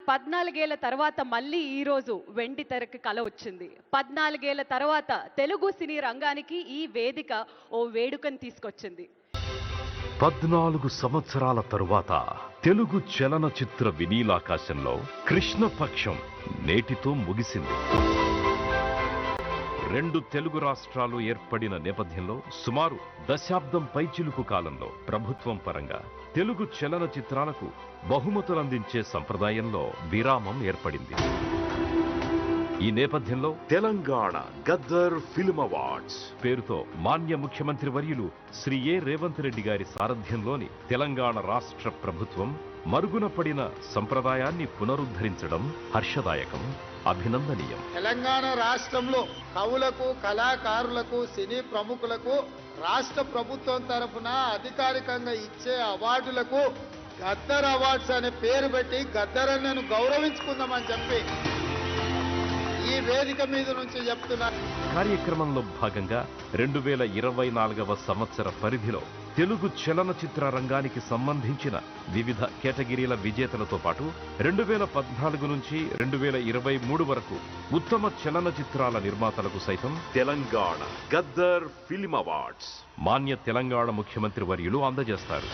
14 ఏళ్ల తర్వాత మళ్ళీ ఈ రోజు వెండి తెరకి కల వచ్చింది. 14 ఏళ్ల తర్వాత తెలుగు సినీ రంగానికి ఈ వేదిక ఓ వేడుకను తీసుకొచ్చింది. 14 సంవత్సరాల తరువాత తెలుగు చలనచిత్ర వినీలాకాశంలో కృష్ణపక్షం నేటితో ముగిసింది. 2 తెలుగు రాష్ట్రాలు ఏర్పడిన నేపథ్యంలో సుమారు దశాబ్దం పైచిలుకు కాలంలో ప్రభుత్వం పరంగా తెలుగు చలనచిత్రాలకు బహుమతులందించే సంప్రదాయంలో విరామం ఏర్పడింది. ఈ నేపథ్యంలో తెలంగాణ గద్దర్ ఫిల్మ్ అవార్డ్స్ పేరుతో మాన్య ముఖ్యమంత్రి వర్యులు శ్రీ ఏ రేవంత్ రెడ్డి గారి సారథ్యంలోని తెలంగాణ రాష్ట్ర ప్రభుత్వం మరుగున పడిన సంప్రదాయాన్ని పునరుద్ధరించడం హర్షదాయకం, అభినందనీయం. తెలంగాణ రాష్ట్రంలో కవులకు, కళాకారులకు, సినీ ప్రముఖులకు రాష్ట్ర ప్రభుత్వం తరఫున అధికారికంగా ఇచ్చే అవార్డులకు గద్దర్ అవార్డ్స్ అనే పేరు పెట్టి గద్దరన్నను గౌరవించుకుందామని చెప్పి ఈ వేదిక మీద నుంచి చెప్తున్నా. కార్యక్రమంలో భాగంగా 2024వ సంవత్సర పరిధిలో తెలుగు చలనచిత్ర రంగానికి సంబంధించిన వివిధ కేటగిరీల విజేతలతో పాటు 2014 నుంచి 2023 వరకు ఉత్తమ చలనచిత్రాల నిర్మాతలకు సైతం తెలంగాణ గద్దర్ ఫిల్మ్ అవార్డ్స్ మాన్య తెలంగాణ ముఖ్యమంత్రి వర్యులు అందజేస్తారు.